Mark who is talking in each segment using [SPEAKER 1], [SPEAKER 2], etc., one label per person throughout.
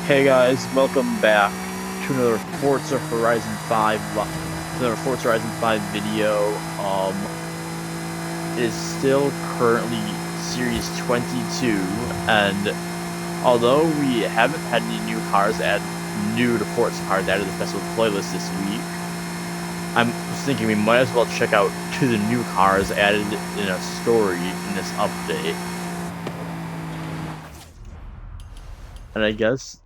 [SPEAKER 1] Hey guys, welcome back to another Forza Horizon 5 another Forza Horizon 5 video. It is still currently Series 22, and although we haven't had any new to Forza cars added to the festival playlist this week, I'm thinking we might as well check out two of the new cars added in a story in this update. And I guess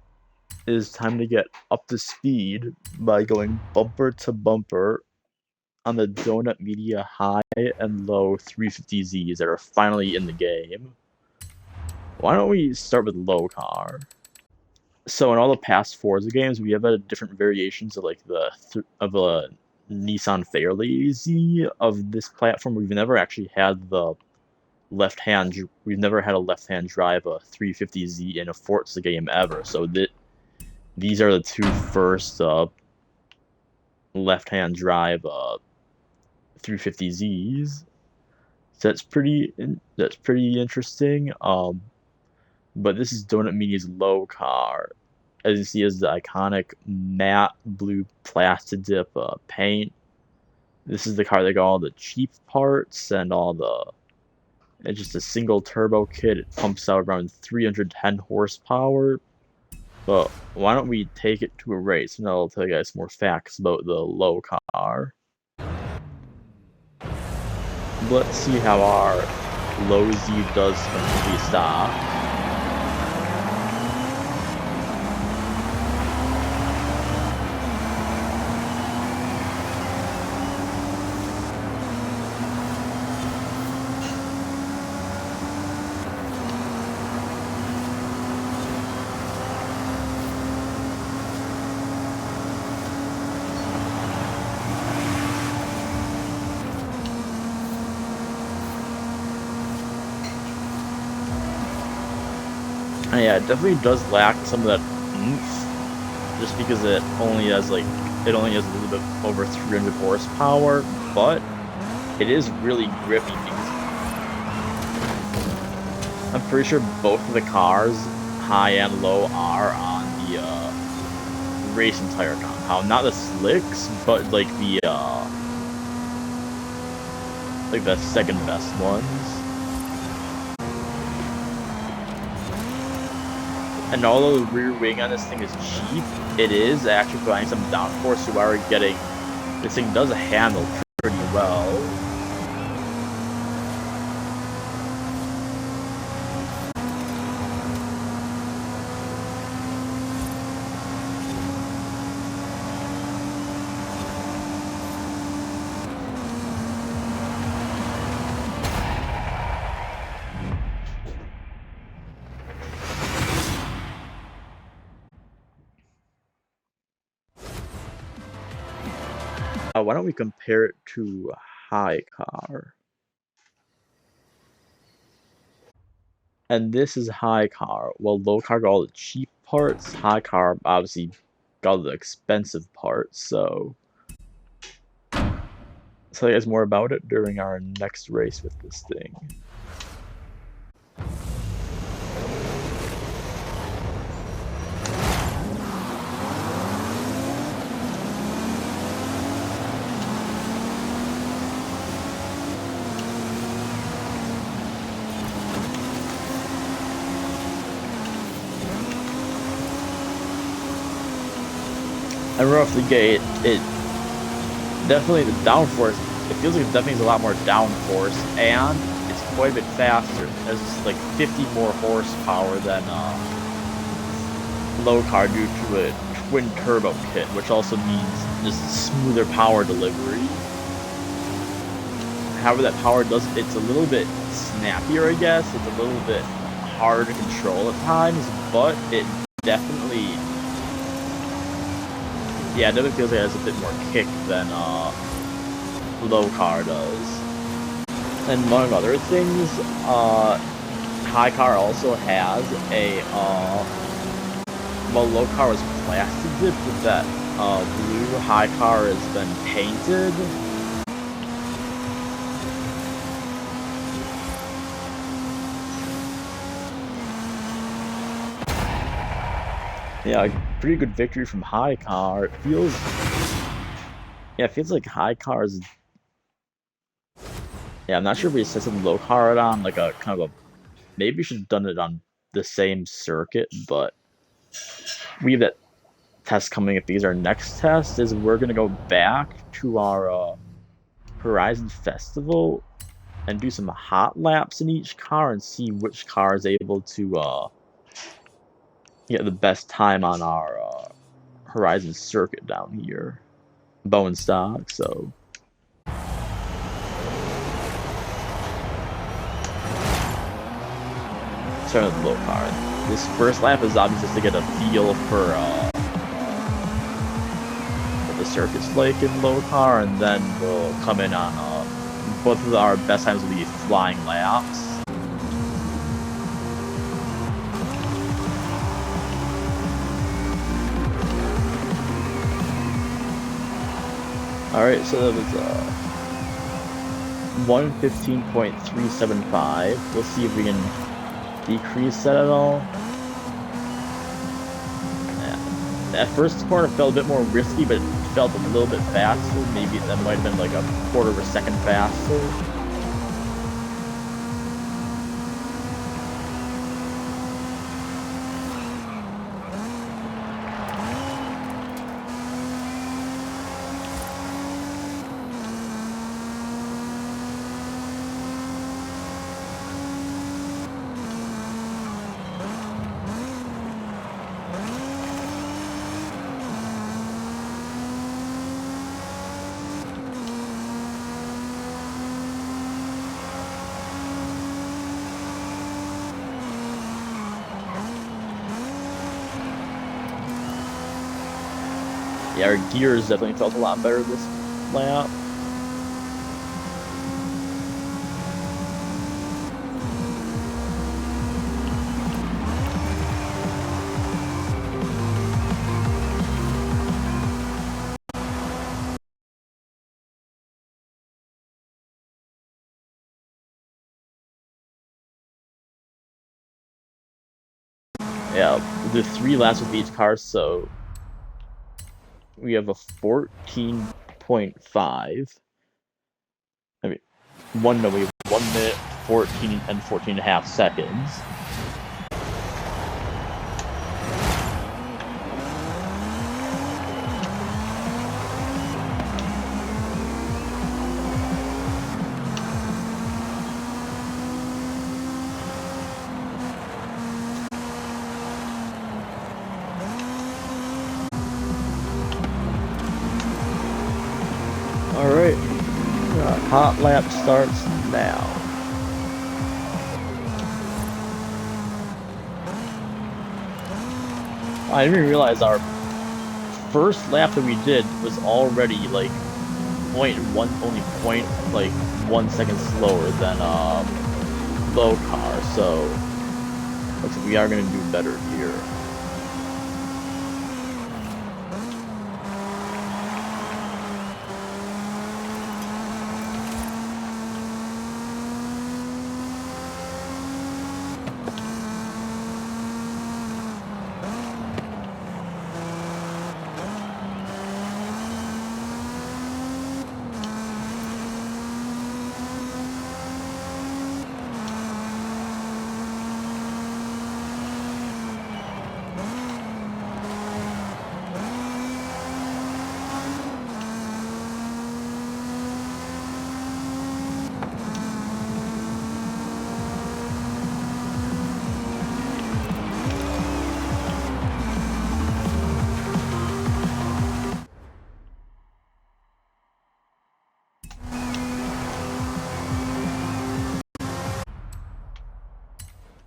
[SPEAKER 1] it is time to get up to speed by going bumper to bumper on the Donut Media high and low 350Zs that are finally in the game. Why don't we start with low car? So in all the past Forza games, we have had different variations of like the Nissan Fairlady Z of this platform. We've never actually had the we've never had a left-hand drive a 350Z in a Forza game ever. So these are the two first left-hand drive 350Zs. So that's pretty interesting. But this is Donut Media's low car. As you see, is the iconic matte blue plastic dip paint. This is the car that got all the cheap parts and all the. It's just a single turbo kit. It pumps out around 310 horsepower. But why don't we take it to a race, and I'll tell you guys more facts about the low car. Let's see how our low Z does completely stop. And yeah, it definitely does lack some of that oomph, just because it only has a little bit over 300 horsepower, but it is really grippy because I'm pretty sure both of the cars, high and low, are on the racing tire compound. Not the slicks, but like the second best ones. And although the rear wing on this thing is cheap, it is actually providing some downforce. You are getting, this thing does handle pretty well. Why don't we compare it to high car? And this is high car. Well, low car got all the cheap parts. High car obviously got all the expensive parts. So I'll tell you guys more about it during our next race with this thing. And right off the gate, it definitely, the downforce, it feels like it definitely has a lot more downforce, and it's quite a bit faster. It's like 50 more horsepower than low car due to a twin turbo kit, which also means just smoother power delivery. However, that power it's a little bit snappier, I guess. It's a little bit harder to control at times, but it definitely. Yeah, it definitely feels like it has a bit more kick than low car does. And among other things, high car also has a well, low car was plastic dipped with that blue. High car has been painted. Yeah, pretty good victory from High Car. It feels like High Car is. Yeah, I'm not sure if we set some low car on like a kind of a. Maybe we should have done it on the same circuit, but we have that test coming up because our next test is we're gonna go back to our Horizon Festival and do some hot laps in each car and see which car is able to get the best time on our Horizon circuit down here, Bowen Stock. So starting with low car. This first lap is obviously just to get a feel for what the circuit's like in low car, and then we'll come in on both of our best times will be flying laps. Alright, so that was 1:15.375. We'll see if we can decrease that at all. Yeah. That first corner felt a bit more risky, but it felt a little bit faster. Maybe that might have been like a quarter of a second faster. Yeah, our gears definitely felt a lot better this lap. Yeah, the 3 laps with each car, so we have a 14.5. I mean, 1 minute, 14 and 14.5 seconds. Alright, hot lap starts now. I didn't even realize our first lap that we did was already like only 1 second slower than low car, so looks like we are gonna do better here.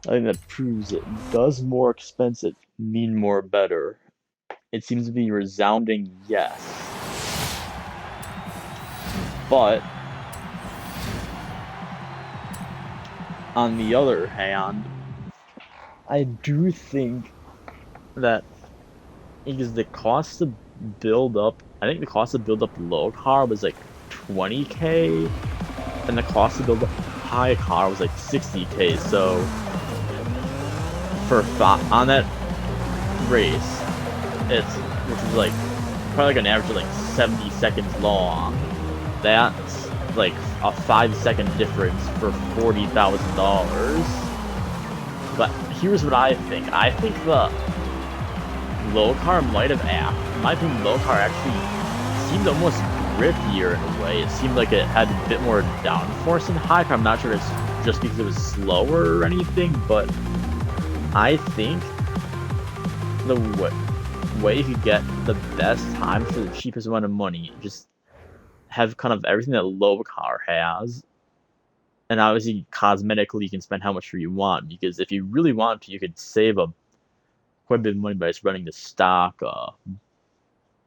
[SPEAKER 1] I think that proves it. Does more expensive mean more better? It seems to be a resounding yes. But on the other hand, I do think that because the cost to build up, I think the cost to build up low car was like 20K, and the cost to build up high car was like 60K. So on that race, which is like probably like an average of like 70 seconds long. That's like a 5-second difference for $40,000. But here's what I think. I think the low car might have in my opinion, low car actually seemed almost griffier in a way. It seemed like it had a bit more downforce than high car. I'm not sure it's just because it was slower or anything, but I think the way you could get the best time for the cheapest amount of money, just have kind of everything that low car has. And obviously, cosmetically, you can spend how much you want, because if you really want to, you could save quite a bit of money by just running the stock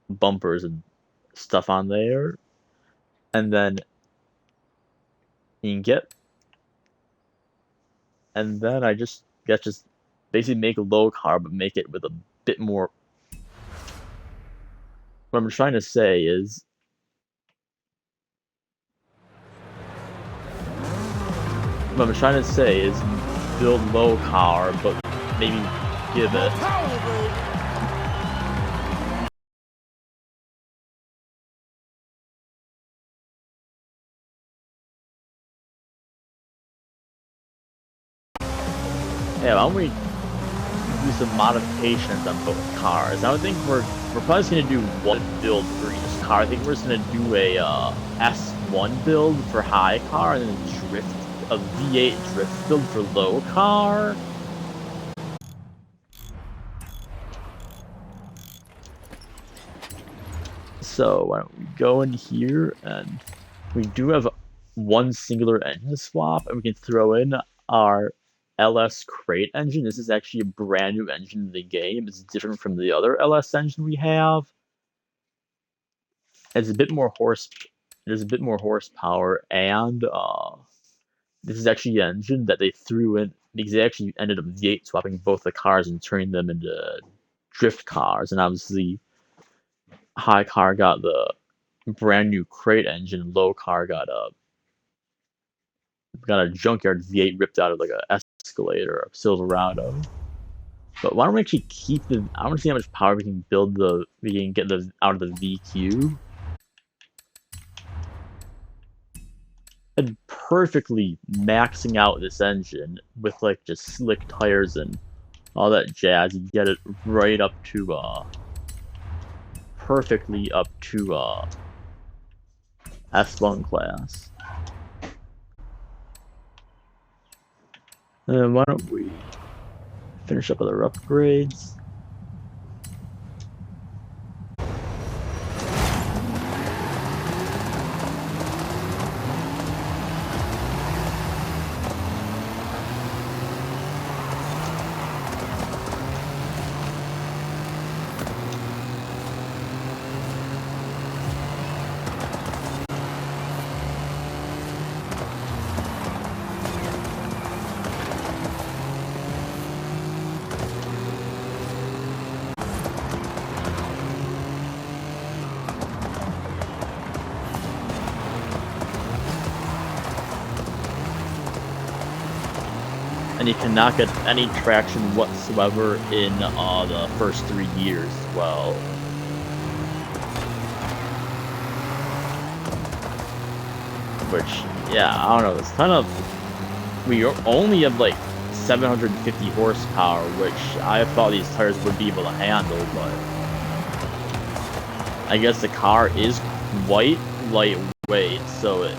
[SPEAKER 1] bumpers and stuff on there. And then you can get, and then I just guess just basically make a low car, but make it with a bit more. What I'm trying to say is, build low car, but maybe give it. Yeah, why don't we do some modifications on both cars? I don't think we're probably just gonna do one build for each car. I think we're just gonna do a S1 build for high car, and then a V8 drift build for low car. So why don't we go in here, and we do have one singular engine swap, and we can throw in our LS crate engine. This is actually a brand new engine in the game. It's different from the other LS engine we have. It's a bit more There's a bit more horsepower, and this is actually an engine that they threw in because they actually ended up V8 swapping both the cars and turning them into drift cars. And obviously, high car got the brand new crate engine. Low car got a junkyard V8 ripped out of like a Escalade or a Silverado. But why don't we actually keep the? I want to see how much power we can get out of the VQ. And perfectly maxing out this engine with like just slick tires and all that jazz. You get it right up to perfectly up to S1 class. And then why don't we finish up with our upgrades? And you cannot get any traction whatsoever in the first 3 years as well. Which, yeah, I don't know, it's kind of... We only have like 750 horsepower, which I thought these tires would be able to handle, but... I guess the car is quite lightweight, so it...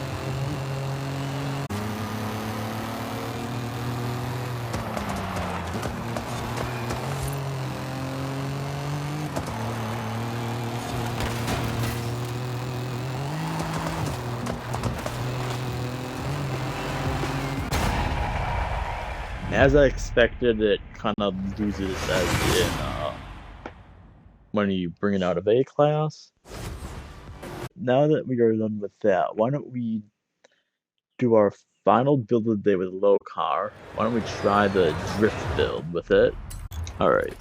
[SPEAKER 1] As I expected, it kind of loses as in when you bring it out of A class. Now that we are done with that, why don't we do our final build of the day with a low car? Why don't we try the drift build with it? Alright.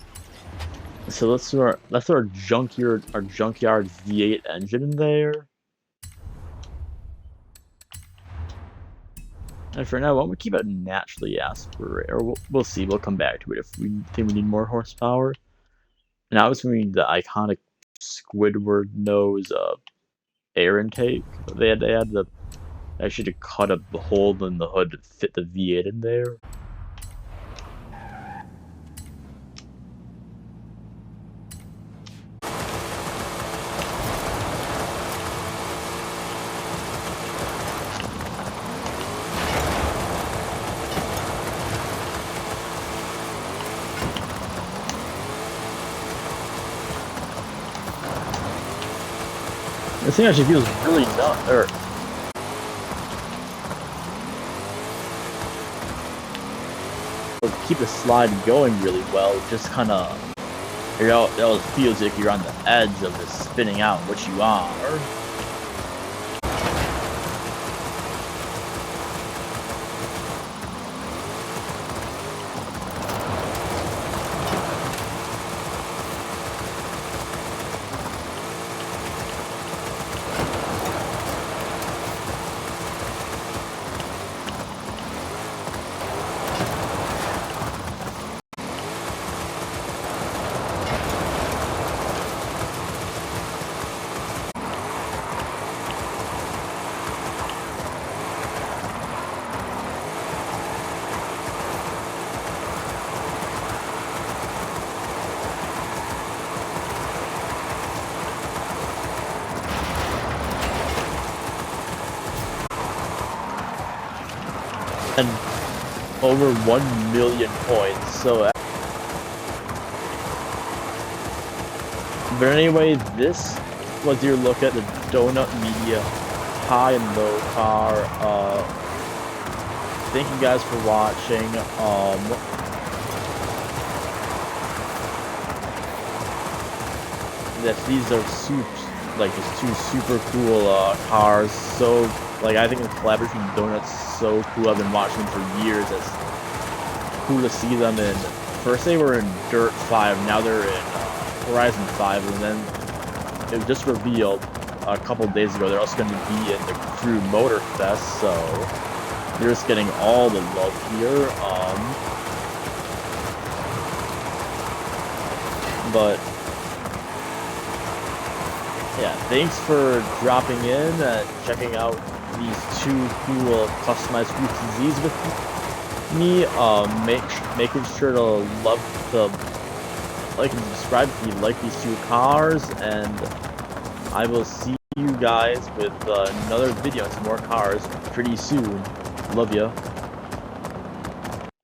[SPEAKER 1] So let's throw our junkyard V8 engine in there. And for now, why don't we keep it naturally aspirated? Or we'll see. We'll come back to it if we think we need more horsepower. And obviously the iconic Squidward nose air intake. They had the actually to cut a hole in the hood to fit the V8 in there. This thing actually feels really nuts. Or keep the slide going really well. Just kind of, it always feels like you're on the edge of just spinning out what you are. And over 1 million points. So, but anyway, this was your look at the Donut Media high and low car. Thank you guys for watching. These are just two super cool cars. So, like, I think the collaboration with Donut's so cool. I've been watching them for years. It's cool to see them in. First they were in Dirt 5, now they're in Horizon 5, and then it was just revealed a couple days ago they're also going to be in the Crew Motor Fest. So they're just getting all the love here. But yeah, thanks for dropping in and checking out these two cool customized Group Z's with me. Making sure to like and subscribe if you like these two cars, and I will see you guys with another video on some more cars pretty soon. Love ya.